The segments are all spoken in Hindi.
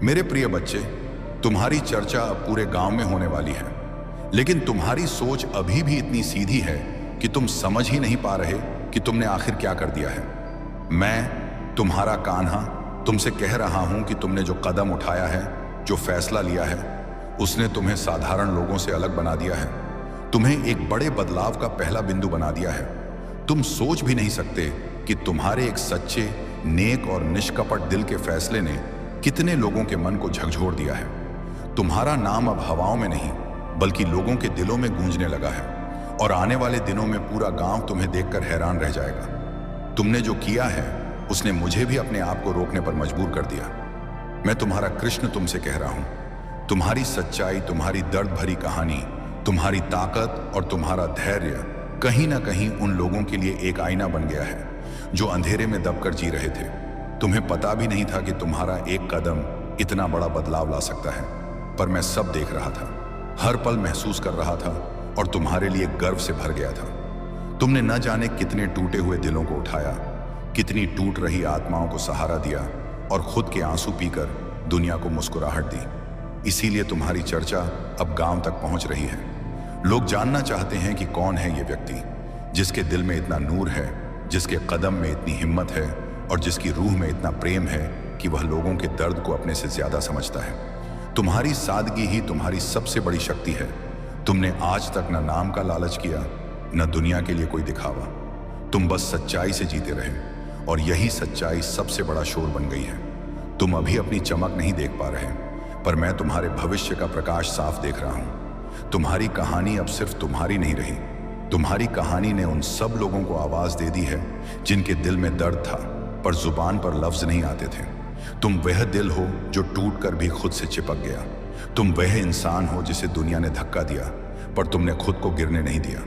मेरे प्रिय बच्चे, तुम्हारी चर्चा अब पूरे गांव में होने वाली है, लेकिन तुम्हारी सोच अभी भी इतनी सीधी है कि तुम समझ ही नहीं पा रहे कि तुमने आखिर क्या कर दिया है। मैं तुम्हारा कान्हा तुमसे कह रहा हूं कि तुमने जो कदम उठाया है, जो फैसला लिया है, उसने तुम्हें साधारण लोगों से अलग बना दिया है, तुम्हें एक बड़े बदलाव का पहला बिंदु बना दिया है। तुम सोच भी नहीं सकते कि तुम्हारे एक सच्चे, नेक और निष्कपट दिल के फैसले ने कितने लोगों के मन को झकझोर दिया है। तुम्हारा नाम अब हवाओं में नहीं बल्कि लोगों के दिलों में गूंजने लगा है, और आने वाले दिनों में पूरा गांव तुम्हें देखकर हैरान रह जाएगा। तुमने जो किया है उसने मुझे भी अपने आप को रोकने पर मजबूर कर दिया। मैं तुम्हारा कृष्ण तुमसे कह रहा हूं, तुम्हारी सच्चाई, तुम्हारी दर्द भरी कहानी, तुम्हारी ताकत और तुम्हारा धैर्य कहीं ना कहीं उन लोगों के लिए एक आईना बन गया है जो अंधेरे में दबकर जी रहे थे। तुम्हें पता भी नहीं था कि तुम्हारा एक कदम इतना बड़ा बदलाव ला सकता है, पर मैं सब देख रहा था, हर पल महसूस कर रहा था और तुम्हारे लिए गर्व से भर गया था। तुमने न जाने कितने टूटे हुए दिलों को उठाया, कितनी टूट रही आत्माओं को सहारा दिया और खुद के आंसू पीकर दुनिया को मुस्कुराहट दी। इसीलिए तुम्हारी चर्चा अब गांव तक पहुंच रही है। लोग जानना चाहते हैं कि कौन है ये व्यक्ति जिसके दिल में इतना नूर है, जिसके कदम में इतनी हिम्मत है और जिसकी रूह में इतना प्रेम है कि वह लोगों के दर्द को अपने से ज्यादा समझता है। तुम्हारी सादगी ही तुम्हारी सबसे बड़ी शक्ति है। तुमने आज तक न नाम का लालच किया, न दुनिया के लिए कोई दिखावा। तुम बस सच्चाई से जीते रहे, और यही सच्चाई सबसे बड़ा शोर बन गई है। तुम अभी अपनी चमक नहीं देख पा रहे, पर मैं तुम्हारे भविष्य का प्रकाश साफ देख रहा हूं। तुम्हारी कहानी अब सिर्फ तुम्हारी नहीं रही, तुम्हारी कहानी ने उन सब लोगों को आवाज दे दी है जिनके दिल में दर्द था पर जुबान पर लफ्ज नहीं आते थे। तुम वह दिल हो जो टूटकर भी खुद से चिपक गया। तुम वह इंसान हो जिसे दुनिया ने धक्का दिया पर तुमने खुद को गिरने नहीं दिया।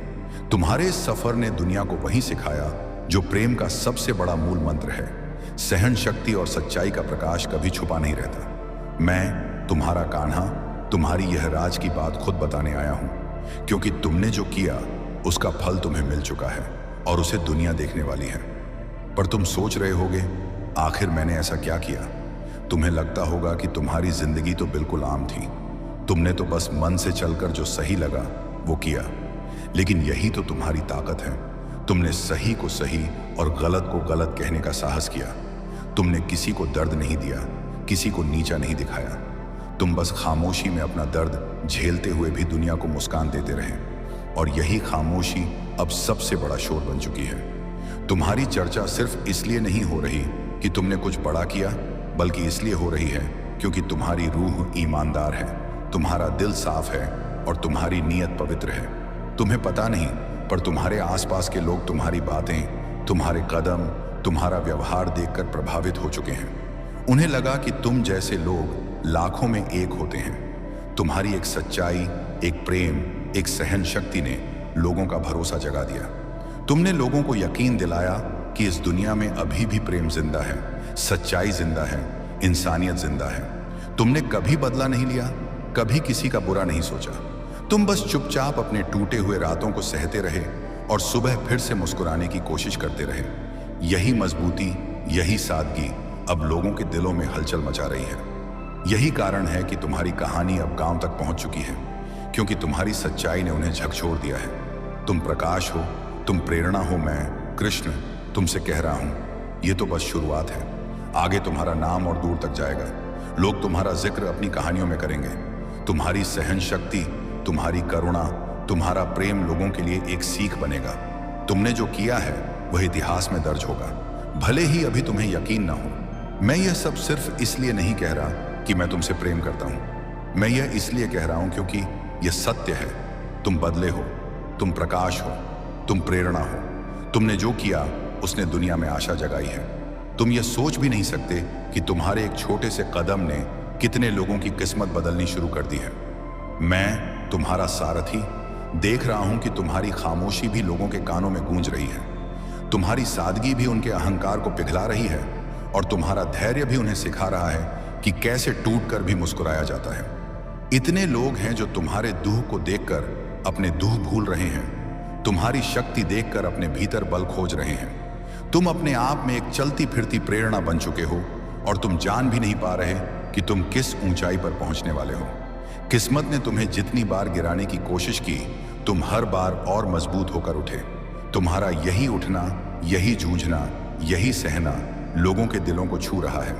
तुम्हारे इस सफर ने दुनिया को वही सिखाया जो प्रेम का सबसे बड़ा मूल मंत्र है। सहन शक्ति और सच्चाई का प्रकाश कभी छुपा नहीं रहता। मैं तुम्हारा कान्हा तुम्हारी यह राज की बात खुद बताने आया हूं, क्योंकि तुमने जो किया उसका फल तुम्हें मिल चुका है और उसे दुनिया देखने वाली है। पर तुम सोच रहे होगे, आखिर मैंने ऐसा क्या किया? तुम्हें लगता होगा कि तुम्हारी जिंदगी तो बिल्कुल आम थी, तुमने तो बस मन से चलकर जो सही लगा वो किया। लेकिन यही तो तुम्हारी ताकत है। तुमने सही को सही और गलत को गलत कहने का साहस किया। तुमने किसी को दर्द नहीं दिया, किसी को नीचा नहीं दिखाया। तुम बस खामोशी में अपना दर्द झेलते हुए भी दुनिया को मुस्कान देते रहे, और यही खामोशी अब सबसे बड़ा शोर बन चुकी है। तुम्हारी चर्चा सिर्फ इसलिए नहीं हो रही कि तुमने कुछ बड़ा किया, बल्कि इसलिए हो रही है क्योंकि तुम्हारी रूह ईमानदार है, तुम्हारा दिल साफ है और तुम्हारी नीयत पवित्र है। तुम्हें पता नहीं, पर तुम्हारे आसपास के लोग तुम्हारी बातें, तुम्हारे कदम, तुम्हारा व्यवहार देखकर प्रभावित हो चुके हैं। उन्हें लगा कि तुम जैसे लोग लाखों में एक होते हैं। तुम्हारी एक सच्चाई, एक प्रेम, एक सहन शक्ति ने लोगों का भरोसा जगा दिया। तुमने लोगों को यकीन दिलाया कि इस दुनिया में अभी भी प्रेम जिंदा है, सच्चाई जिंदा है, इंसानियत जिंदा है। तुमने कभी बदला नहीं लिया, कभी किसी का बुरा नहीं सोचा। तुम बस चुपचाप अपने टूटे हुए रातों को सहते रहे और सुबह फिर से मुस्कुराने की कोशिश करते रहे। यही मजबूती, यही सादगी अब लोगों के दिलों में हलचल मचा रही है। यही कारण है कि तुम्हारी कहानी अब गांव तक पहुंच चुकी है, क्योंकि तुम्हारी सच्चाई ने उन्हें झकझोर दिया है। तुम प्रकाश हो, तुम प्रेरणा हो। मैं कृष्ण तुमसे कह रहा हूं, ये तो बस शुरुआत है। आगे तुम्हारा नाम और दूर तक जाएगा। लोग तुम्हारा जिक्र अपनी कहानियों में करेंगे। तुम्हारी सहन शक्ति, तुम्हारी करुणा, तुम्हारा प्रेम लोगों के लिए एक सीख बनेगा। तुमने जो किया है वह इतिहास में दर्ज होगा, भले ही अभी तुम्हें यकीन ना हो। मैं यह सब सिर्फ इसलिए नहीं कह रहा कि मैं तुमसे प्रेम करता हूं, मैं यह इसलिए कह रहा हूं क्योंकि यह सत्य है। तुम बदले हो, तुम प्रकाश हो, तुम प्रेरणा हो। तुमने जो किया उसने दुनिया में आशा जगाई है। तुम ये सोच भी नहीं सकते कि तुम्हारे एक छोटे से कदम ने कितने लोगों की किस्मत बदलनी शुरू कर दी है। मैं तुम्हारा सारथी देख रहा हूं कि तुम्हारी खामोशी भी लोगों के कानों में गूंज रही है, तुम्हारी सादगी भी उनके अहंकार को पिघला रही है, और तुम्हारा धैर्य भी उन्हें सिखा रहा है कि कैसे टूटकर भी मुस्कुराया जाता है। इतने लोग हैं जो तुम्हारे दुख को देखकर अपने दुख भूल रहे हैं, तुम्हारी शक्ति देखकर अपने भीतर बल खोज रहे हैं। तुम अपने आप में एक चलती फिरती प्रेरणा बन चुके हो, और तुम जान भी नहीं पा रहे कि तुम किस ऊंचाई पर पहुंचने वाले हो। किस्मत ने तुम्हें जितनी बार गिराने की कोशिश की, तुम हर बार और मजबूत होकर उठे। तुम्हारा यही उठना, यही जूझना, यही सहना लोगों के दिलों को छू रहा है।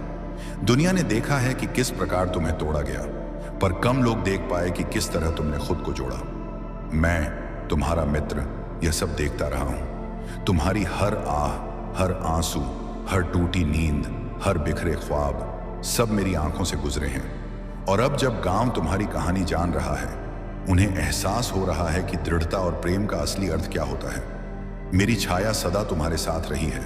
दुनिया ने देखा है कि किस प्रकार तुम्हें तोड़ा गया, पर कम लोग देख पाए कि किस तरह तुमने खुद को जोड़ा। मैं तुम्हारा मित्र यह सब देखता रहा हूं। तुम्हारी हर आह, हर आंसू, हर टूटी नींद, हर बिखरे ख्वाब सब मेरी आंखों से गुजरे हैं। और अब जब गांव तुम्हारी कहानी जान रहा है, उन्हें एहसास हो रहा है कि दृढ़ता और प्रेम का असली अर्थ क्या होता है। मेरी छाया सदा तुम्हारे साथ रही है।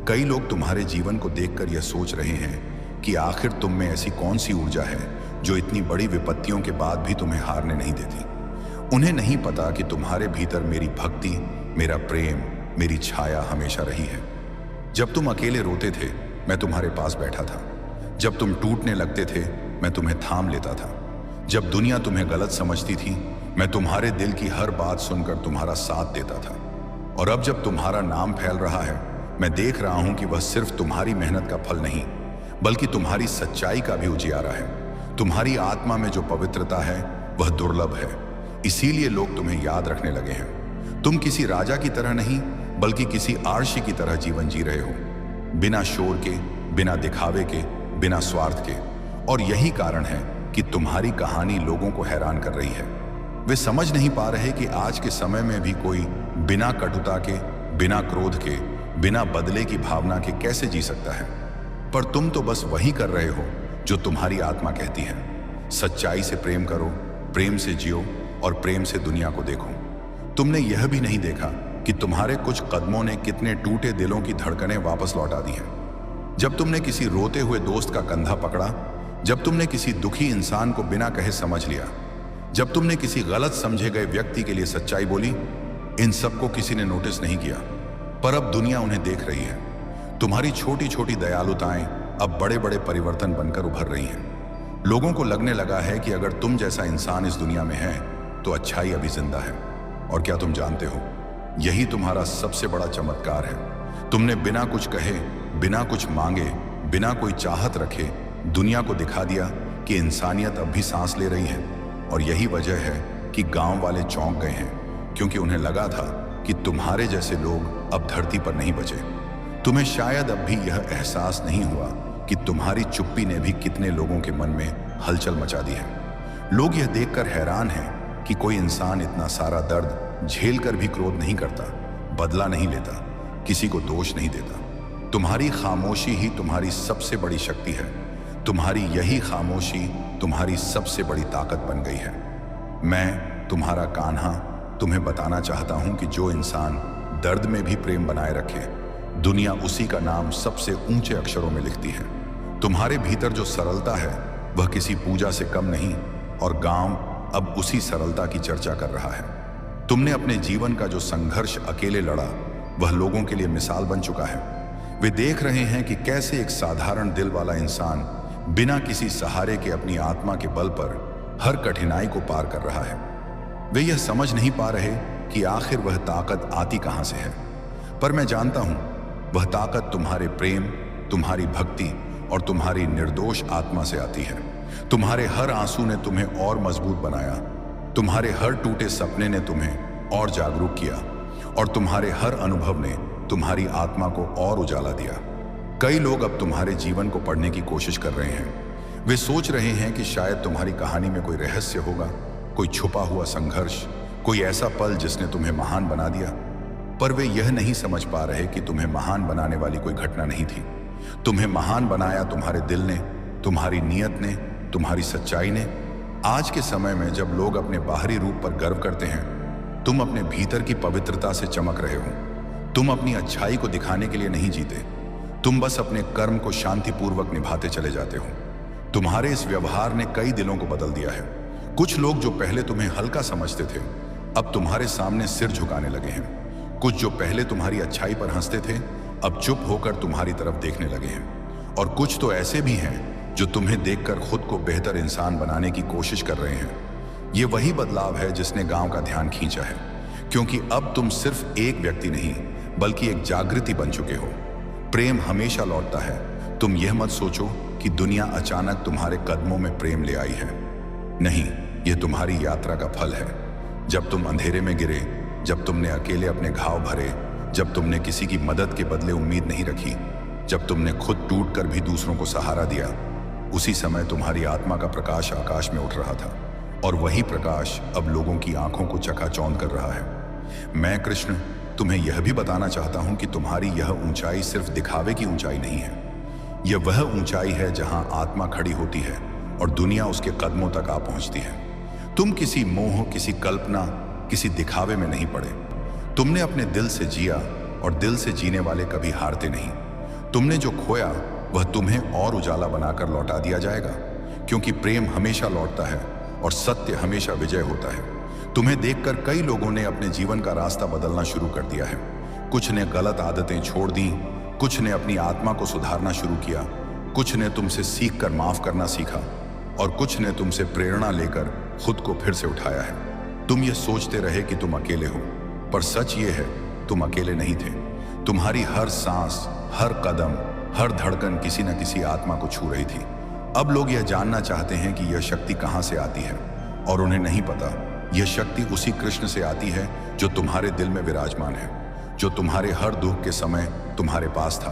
कई लोग तुम्हारे जीवन को देखकर यह सोच रहे हैं कि आखिर तुम में ऐसी कौन सी ऊर्जा है जो इतनी बड़ी विपत्तियों के बाद भी तुम्हें हारने नहीं देती। उन्हें नहीं पता कि तुम्हारे भीतर मेरी भक्ति, मेरा प्रेम, मेरी छाया हमेशा रही है। जब तुम अकेले रोते थे, मैं तुम्हारे पास बैठा था। जब तुम टूटने लगते थे, मैं तुम्हें थाम लेता था। जब दुनिया तुम्हें गलत समझती थी, मैं तुम्हारे दिल की हर बात सुनकर तुम्हारा साथ देता था। और अब जब तुम्हारा नाम फैल रहा है, मैं देख रहा हूं कि वह सिर्फ तुम्हारी मेहनत का फल नहीं, बल्कि तुम्हारी सच्चाई का भी उजियारा है। तुम्हारी आत्मा में जो पवित्रता है वह दुर्लभ है, इसीलिए लोग तुम्हें याद रखने लगे हैं। तुम किसी राजा की तरह नहीं, बल्कि किसी आर्षी की तरह जीवन जी रहे हो, बिना शोर के, बिना दिखावे के, बिना स्वार्थ के। और यही कारण है कि तुम्हारी कहानी लोगों को हैरान कर रही है। वे समझ नहीं पा रहे कि आज के समय में भी कोई बिना कटुता के, बिना क्रोध के, बिना बदले की भावना के कैसे जी सकता है। पर तुम तो बस वही कर रहे हो जो तुम्हारी आत्मा कहती है। सच्चाई से प्रेम करो, प्रेम से जियो और प्रेम से दुनिया को देखो। तुमने यह भी नहीं देखा कि तुम्हारे कुछ कदमों ने कितने टूटे दिलों की धड़कनें वापस लौटा दी हैं। जब तुमने किसी रोते हुए दोस्त का कंधा पकड़ा, जब तुमने किसी दुखी इंसान को बिना कहे समझ लिया, जब तुमने किसी गलत समझे गए व्यक्ति के लिए सच्चाई बोली, इन सबको किसी ने नोटिस नहीं किया। पर अब दुनिया उन्हें देख रही है। तुम्हारी छोटी छोटी दयालुताएं अब बड़े बड़े परिवर्तन बनकर उभर रही हैं। लोगों को लगने लगा है कि अगर तुम जैसा इंसान इस दुनिया में है तो अच्छाई अभी जिंदा है। और क्या तुम जानते हो, यही तुम्हारा सबसे बड़ा चमत्कार है। तुमने बिना कुछ कहे, बिना कुछ मांगे, बिना कोई चाहत रखे दुनिया को दिखा दिया कि इंसानियत अब भी सांस ले रही है। और यही वजह है कि गांव वाले चौंक गए हैं, क्योंकि उन्हें लगा था कि तुम्हारे जैसे लोग अब धरती पर नहीं बचे। तुम्हें शायद अब भी यह एहसास नहीं हुआ कि तुम्हारी चुप्पी ने भी कितने लोगों के मन में हलचल मचा दी है। लोग यह देखकर हैरान हैं कि कोई इंसान इतना सारा दर्द झेल कर भी क्रोध नहीं करता, बदला नहीं लेता, किसी को दोष नहीं देता। तुम्हारी खामोशी ही तुम्हारी सबसे बड़ी शक्ति है। तुम्हारी यही खामोशी तुम्हारी सबसे बड़ी ताकत बन गई है। मैं तुम्हारा कान्हा तुम्हें बताना चाहता हूं कि जो इंसान दर्द में भी प्रेम बनाए रखे, दुनिया उसी का नाम सबसे ऊंचे अक्षरों में लिखती है। तुम्हारे भीतर जो सरलता है वह किसी पूजा से कम नहीं, और गांव अब उसी सरलता की चर्चा कर रहा है। तुमने अपने जीवन का जो संघर्ष अकेले लड़ा, वह लोगों के लिए मिसाल बन चुका है। वे देख रहे हैं कि कैसे एक साधारण दिल वाला इंसान बिना किसी सहारे के अपनी आत्मा के बल पर हर कठिनाई को पार कर रहा है। वे यह समझ नहीं पा रहे कि आखिर वह ताकत आती कहां से है, पर मैं जानता हूं वह ताकत तुम्हारे प्रेम, तुम्हारी भक्ति और तुम्हारी निर्दोष आत्मा से आती है। तुम्हारे हर आंसू ने तुम्हें और मजबूत बनाया, तुम्हारे हर टूटे सपने ने तुम्हें और जागरूक किया, और तुम्हारे हर अनुभव ने तुम्हारी आत्मा को और उजाला दिया। कई लोग अब तुम्हारे जीवन को पढ़ने की कोशिश कर रहे हैं। वे सोच रहे हैं कि शायद तुम्हारी कहानी में कोई रहस्य होगा, कोई छुपा हुआ संघर्ष, कोई ऐसा पल जिसने तुम्हें महान बना दिया। पर वे यह नहीं समझ पा रहे कि तुम्हें महान बनाने वाली कोई घटना नहीं थी। तुम्हें महान बनाया तुम्हारे दिल ने, तुम्हारी नीयत ने, तुम्हारी सच्चाई ने। आज के समय में जब लोग अपने बाहरी रूप पर गर्व करते हैं, तुम अपने भीतर की पवित्रता से चमक रहे हो। तुम अपनी अच्छाई को दिखाने के लिए नहीं जीते, तुम बस अपने कर्म को शांतिपूर्वक निभाते चले जाते हो। तुम्हारे इस व्यवहार ने कई दिलों को बदल दिया है। कुछ लोग जो पहले तुम्हें हल्का समझते थे, अब तुम्हारे सामने सिर झुकाने लगे हैं। कुछ जो पहले तुम्हारी अच्छाई पर हंसते थे, अब चुप होकर तुम्हारी तरफ देखने लगे हैं। और कुछ तो ऐसे भी हैं जो तुम्हें देखकर खुद को बेहतर इंसान बनाने की कोशिश कर रहे हैं। ये वही बदलाव है जिसने गांव का ध्यान खींचा है, क्योंकि अब तुम सिर्फ एक व्यक्ति नहीं, बल्कि एक जागृति बन चुके हो। प्रेम हमेशा लौटता है। तुम यह मत सोचो कि दुनिया अचानक तुम्हारे कदमों में प्रेम ले आई है। नहीं, यह तुम्हारी यात्रा का फल है। जब तुम अंधेरे में गिरे, जब तुमने अकेले अपने घाव भरे, जब तुमने किसी की मदद के बदले उम्मीद नहीं रखी, जब तुमने खुद टूट कर भी दूसरों को सहारा दिया, उसी समय तुम्हारी आत्मा का प्रकाश आकाश में उठ रहा था। और वही प्रकाश अब लोगों की आंखों को चकाचौंध कर रहा है। मैं कृष्ण तुम्हें यह भी बताना चाहता हूं कि तुम्हारी यह ऊंचाई सिर्फ दिखावे की ऊंचाई नहीं है। यह वह ऊंचाई है जहां आत्मा खड़ी होती है और दुनिया उसके कदमों तक आ पहुंचती है। तुम किसी मोह, किसी कल्पना, किसी दिखावे में नहीं पड़े। तुमने अपने दिल से जिया, और दिल से जीने वाले कभी हारते नहीं। तुमने जो खोया वह तुम्हें और उजाला बनाकर लौटा दिया जाएगा, क्योंकि प्रेम हमेशा लौटता है और सत्य हमेशा विजय होता है। तुम्हें देखकर कई लोगों ने अपने जीवन का रास्ता बदलना शुरू कर दिया है। कुछ ने गलत आदतें छोड़ दी, कुछ ने अपनी आत्मा को सुधारना शुरू किया, कुछ ने तुमसे सीख कर माफ करना सीखा, और कुछ ने तुमसे प्रेरणा लेकर खुद को फिर से उठाया है। तुम ये सोचते रहे कि तुम अकेले हो, पर सच ये है तुम अकेले नहीं थे। तुम्हारी हर सांस, हर कदम, हर धड़कन किसी न किसी आत्मा को छू रही थी। अब लोग यह जानना चाहते हैं कि यह शक्ति कहां से आती है, और उन्हें नहीं पता यह शक्ति उसी कृष्ण से आती है जो तुम्हारे दिल में विराजमान है, जो तुम्हारे हर दुख के समय तुम्हारे पास था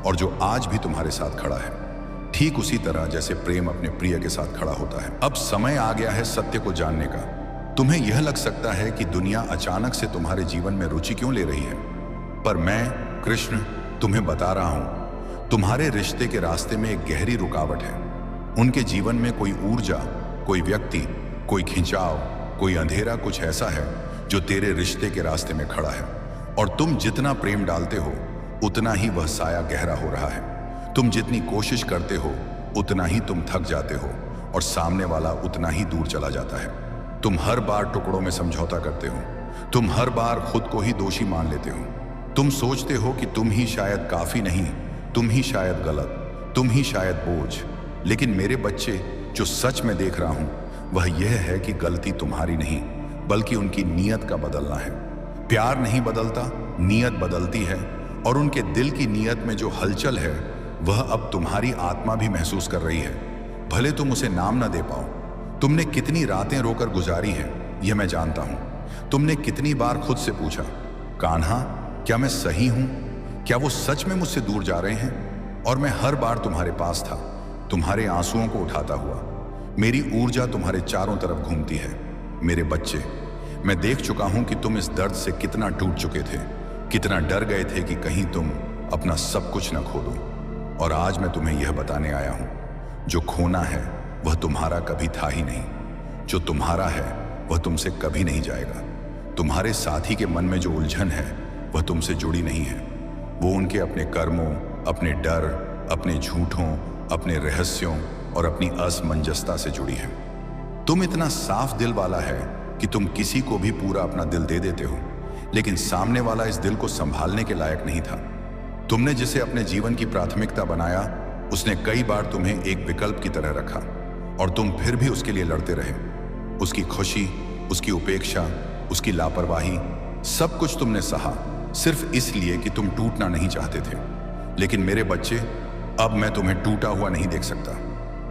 और जो आज भी तुम्हारे साथ खड़ा है, ठीक उसी तरह जैसे प्रेम अपने प्रिय के साथ खड़ा होता है। अब समय आ गया है सत्य को जानने का। तुम्हें यह लग सकता है कि दुनिया अचानक से तुम्हारे जीवन में रुचि क्यों ले रही है, पर मैं कृष्ण तुम्हें बता रहा हूं, तुम्हारे रिश्ते के रास्ते में एक गहरी रुकावट है। उनके जीवन में कोई ऊर्जा, कोई व्यक्ति, कोई खिंचाव, कोई अंधेरा, कुछ ऐसा है जो तेरे रिश्ते के रास्ते में खड़ा है। और तुम जितना प्रेम डालते हो उतना ही वह साया गहरा हो रहा है। तुम जितनी कोशिश करते हो उतना ही तुम थक जाते हो और सामने वाला उतना ही दूर चला जाता है। तुम हर बार टुकड़ों में समझौता करते हो। तुम हर बार खुद को ही दोषी मान लेते हो। तुम सोचते हो कि तुम ही शायद काफी नहीं, तुम ही शायद गलत, तुम ही शायद बोझ। लेकिन मेरे बच्चे, जो सच में देख रहा हूं वह यह है कि गलती तुम्हारी नहीं, बल्कि उनकी नीयत का बदलना है। प्यार नहीं बदलता, नीयत बदलती है। और उनके दिल की नीयत में जो हलचल है वह अब तुम्हारी आत्मा भी महसूस कर रही है। भले तुम उसे नाम ना दे पाओ। तुमने कितनी रातें रोकर गुजारी हैं यह मैं जानता हूं। तुमने कितनी बार खुद से पूछा, कान्हा क्या मैं सही हूं? क्या वो सच में मुझसे दूर जा रहे हैं? और मैं हर बार तुम्हारे पास था, तुम्हारे आंसुओं को उठाता हुआ। मेरी ऊर्जा तुम्हारे चारों तरफ घूमती है। मेरे बच्चे, मैं देख चुका हूं कि तुम इस दर्द से कितना टूट चुके थे, कितना डर गए थे कि कहीं तुम अपना सब कुछ न खो दो। और आज मैं तुम्हें यह बताने आया हूं, जो खोना है वह तुम्हारा कभी था ही नहीं। जो तुम्हारा है वह तुमसे कभी नहीं जाएगा। तुम्हारे साथी के मन में जो उलझन है वह तुमसे जुड़ी नहीं है। वो उनके अपने कर्मों, अपने डर, अपने झूठों, अपने रहस्यों और अपनी असमंजसता से जुड़ी है। तुम इतना साफ दिल वाला है कि तुम किसी को भी पूरा अपना दिल दे देते हो, लेकिन सामने वाला इस दिल को संभालने के लायक नहीं था। तुमने जिसे अपने जीवन की प्राथमिकता बनाया, उसने कई बार तुम्हें एक विकल्प की तरह रखा, और तुम फिर भी उसके लिए लड़ते रहे। उसकी खुशी, उसकी उपेक्षा, उसकी लापरवाही, सब कुछ तुमने सहा, सिर्फ इसलिए कि तुम टूटना नहीं चाहते थे। लेकिन मेरे बच्चे, अब मैं तुम्हें टूटा हुआ नहीं देख सकता।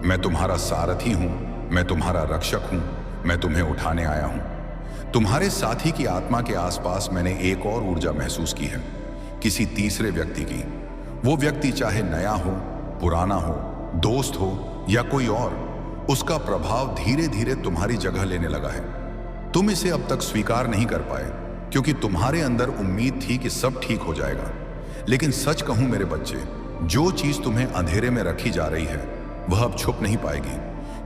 मैं तुम्हारा सारथी हूं, मैं तुम्हारा रक्षक हूं, मैं तुम्हें उठाने आया हूं। तुम्हारे साथी की आत्मा के आसपास मैंने एक और ऊर्जा महसूस की है, किसी तीसरे व्यक्ति की। वो व्यक्ति चाहे नया हो, पुराना हो, दोस्त हो या कोई और, उसका प्रभाव धीरे धीरे तुम्हारी जगह लेने लगा है। तुम इसे अब तक स्वीकार नहीं कर पाए क्योंकि तुम्हारे अंदर उम्मीद थी कि सब ठीक हो जाएगा। लेकिन सच कहूं मेरे बच्चे, जो चीज तुम्हें अंधेरे में रखी जा रही है वह अब छुप नहीं पाएगी,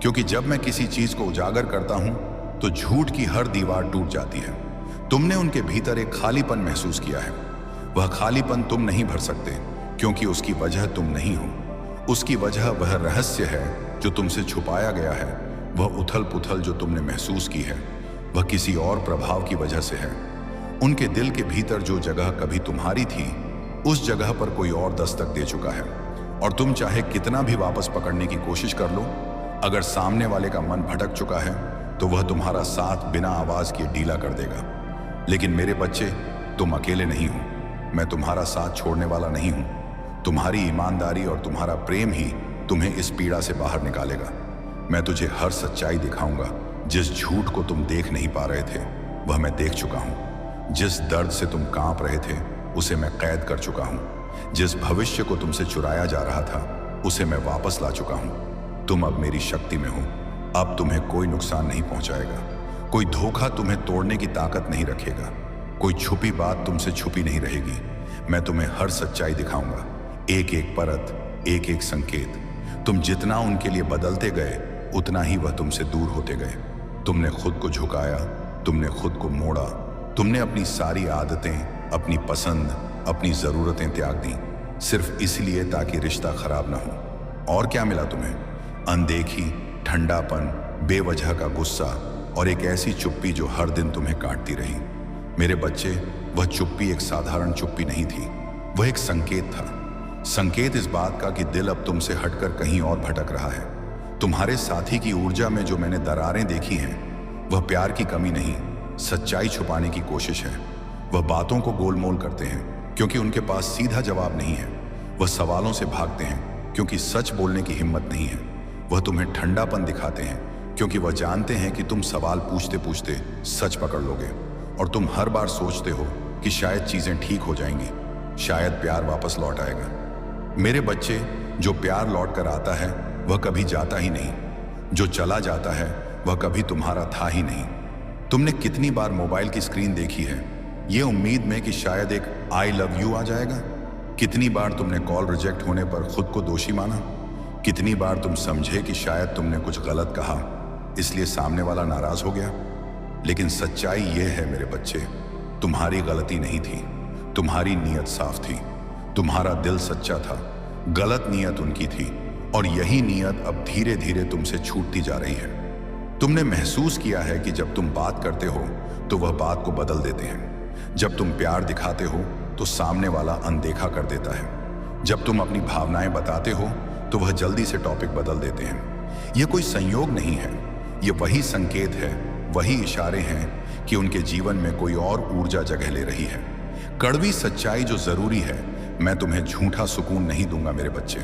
क्योंकि जब मैं किसी चीज को उजागर करता हूं तो झूठ की हर दीवार टूट जाती है। तुमने उनके भीतर एक खालीपन महसूस किया है। वह खालीपन तुम नहीं भर सकते, क्योंकि उसकी वजह तुम नहीं हो। उसकी वजह वह रहस्य है जो तुमसे छुपाया गया है। वह उथल पुथल जो तुमने महसूस की है वह किसी और प्रभाव की वजह से है। उनके दिल के भीतर जो जगह कभी तुम्हारी थी, उस जगह पर कोई और दस्तक दे चुका है। और तुम चाहे कितना भी वापस पकड़ने की कोशिश कर लो, अगर सामने वाले का मन भटक चुका है तो वह तुम्हारा साथ बिना आवाज किए ढीला कर देगा। लेकिन मेरे बच्चे, तुम अकेले नहीं हो। मैं तुम्हारा साथ छोड़ने वाला नहीं हूं। तुम्हारी ईमानदारी और तुम्हारा प्रेम ही तुम्हें इस पीड़ा से बाहर निकालेगा। मैं तुझे हर सच्चाई दिखाऊंगा। जिस झूठ को तुम देख नहीं पा रहे थे वह मैं देख चुका हूं। जिस दर्द से तुम कांप रहे थे उसे मैं कैद कर चुका हूं। जिस भविष्य को तुमसे चुराया जा रहा था उसे मैं वापस ला चुका हूं। तुम अब मेरी शक्ति में हो। अब तुम्हें कोई नुकसान नहीं पहुंचाएगा। कोई धोखा तुम्हें तोड़ने की ताकत नहीं रखेगा। कोई छुपी बात तुमसे छुपी नहीं रहेगी। मैं तुम्हें हर सच्चाई दिखाऊंगा, एक एक परत, एक एक संकेत। तुम जितना उनके लिए बदलते गए उतना ही वह तुमसे दूर होते गए। तुमने खुद को झुकाया, तुमने खुद को मोड़ा, तुमने अपनी सारी आदतें, अपनी पसंद, अपनी जरूरतें त्याग दी, सिर्फ इसलिए ताकि रिश्ता खराब ना हो। और क्या मिला तुम्हें? अनदेखी, ठंडापन, बेवजह का गुस्सा और एक ऐसी चुप्पी जो हर दिन तुम्हें काटती रही। मेरे बच्चे, वह चुप्पी एक साधारण चुप्पी नहीं थी, वह एक संकेत था। संकेत इस बात का कि दिल अब तुमसे हटकर कहीं और भटक रहा है। तुम्हारे साथी की ऊर्जा में जो मैंने दरारें देखी हैं वह प्यार की कमी नहीं, सच्चाई छुपाने की कोशिश है। वह बातों को गोलमोल करते हैं क्योंकि उनके पास सीधा जवाब नहीं है। वह सवालों से भागते हैं क्योंकि सच बोलने की हिम्मत नहीं है। वह तुम्हें ठंडापन दिखाते हैं क्योंकि वह जानते हैं कि तुम सवाल पूछते पूछते सच पकड़ लोगे। और तुम हर बार सोचते हो कि शायद चीजें ठीक हो जाएंगी, शायद प्यार वापस लौट आएगा। मेरे बच्चे, जो प्यार लौट कर आता है वह कभी जाता ही नहीं। जो चला जाता है वह कभी तुम्हारा था ही नहीं। तुमने कितनी बार मोबाइल की स्क्रीन देखी है ये उम्मीद में कि शायद एक आई लव यू आ जाएगा? कितनी बार तुमने कॉल रिजेक्ट होने पर खुद को दोषी माना? कितनी बार तुम समझे कि शायद तुमने कुछ गलत कहा इसलिए सामने वाला नाराज हो गया? लेकिन सच्चाई यह है मेरे बच्चे, तुम्हारी गलती नहीं थी, तुम्हारी नीयत साफ थी, तुम्हारा दिल सच्चा था। गलत नीयत उनकी थी और यही नीयत अब धीरे धीरे तुमसे छूटती जा रही है। तुमने महसूस किया है कि जब तुम बात करते हो तो वह बात को बदल देते हैं। जब तुम प्यार दिखाते हो तो सामने वाला अनदेखा कर देता है। जब तुम अपनी भावनाएं बताते हो तो वह जल्दी से टॉपिक बदल देते हैं। यह कोई संयोग नहीं है, यह वही संकेत है, वही इशारे हैं कि उनके जीवन में कोई और ऊर्जा जगह ले रही है। कड़वी सच्चाई जो जरूरी है, मैं तुम्हें झूठा सुकून नहीं दूंगा मेरे बच्चे।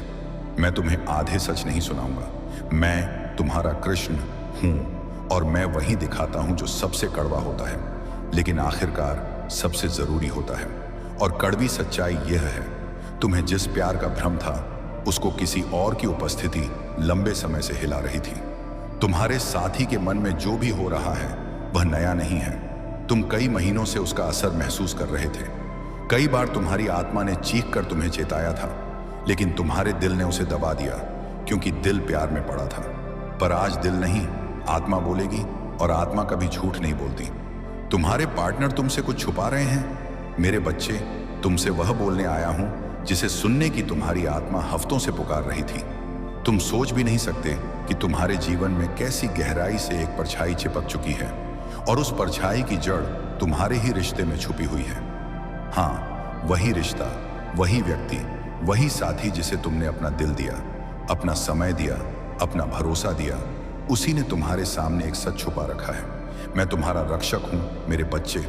मैं तुम्हें आधे सच नहीं सुनाऊंगा। मैं तुम्हारा कृष्ण हूं और मैं वही दिखाता हूं जो सबसे कड़वा होता है लेकिन आखिरकार सबसे जरूरी होता है। और कड़वी सच्चाई यह है, तुम्हें जिस प्यार का भ्रम था उसको किसी और की उपस्थिति लंबे समय से हिला रही थी। तुम्हारे साथी के मन में जो भी हो रहा है वह नया नहीं है। तुम कई महीनों से उसका असर महसूस कर रहे थे। कई बार तुम्हारी आत्मा ने चीख कर तुम्हें चेताया था लेकिन तुम्हारे दिल ने उसे दबा दिया क्योंकि दिल प्यार में पड़ा था। पर आज दिल नहीं, आत्मा बोलेगी और आत्मा कभी झूठ नहीं बोलती। तुम्हारे पार्टनर तुमसे कुछ छुपा रहे हैं मेरे बच्चे। तुमसे वह बोलने आया हूं जिसे सुनने की तुम्हारी आत्मा हफ्तों से पुकार रही थी। तुम सोच भी नहीं सकते कि तुम्हारे जीवन में कैसी गहराई से एक परछाई चिपक चुकी है और उस परछाई की जड़ तुम्हारे ही रिश्ते में छुपी हुई है। हाँ, वही रिश्ता, वही व्यक्ति, वही साथी जिसे तुमने अपना दिल दिया, अपना समय दिया, अपना भरोसा दिया, उसी ने तुम्हारे सामने एक सच छुपा रखा है। मैं तुम्हारा रक्षक हूं मेरे बच्चे।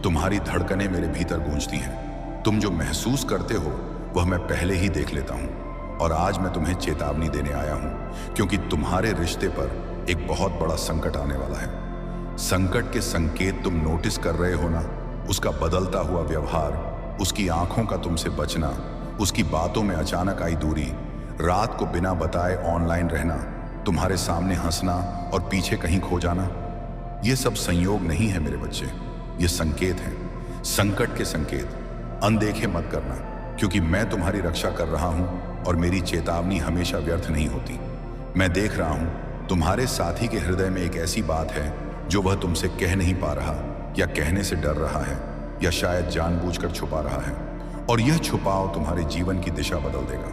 तुम्हारी धड़कनें मेरे भीतर गूंजती हैं। तुम जो महसूस करते हो वह मैं पहले ही देख लेता हूं। और आज मैं तुम्हें चेतावनी देने आया हूं क्योंकि तुम्हारे रिश्ते पर एक बहुत बड़ा संकट आने वाला है। संकट के संकेत तुम नोटिस कर रहे हो ना? उसका बदलता हुआ व्यवहार, उसकी आंखों का तुमसे बचना, उसकी बातों में अचानक आई दूरी, रात को बिना बताए ऑनलाइन रहना, तुम्हारे सामने हंसना और पीछे कहीं खो जाना। ये सब संयोग नहीं है मेरे बच्चे, ये संकेत हैं, संकट के संकेत। अनदेखे मत करना क्योंकि मैं तुम्हारी रक्षा कर रहा हूं और मेरी चेतावनी हमेशा व्यर्थ नहीं होती। मैं देख रहा हूं तुम्हारे साथी के हृदय में एक ऐसी बात है जो वह तुमसे कह नहीं पा रहा, या कहने से डर रहा है, या शायद जानबूझकर छुपा रहा है। और यह छुपाव तुम्हारे जीवन की दिशा बदल देगा।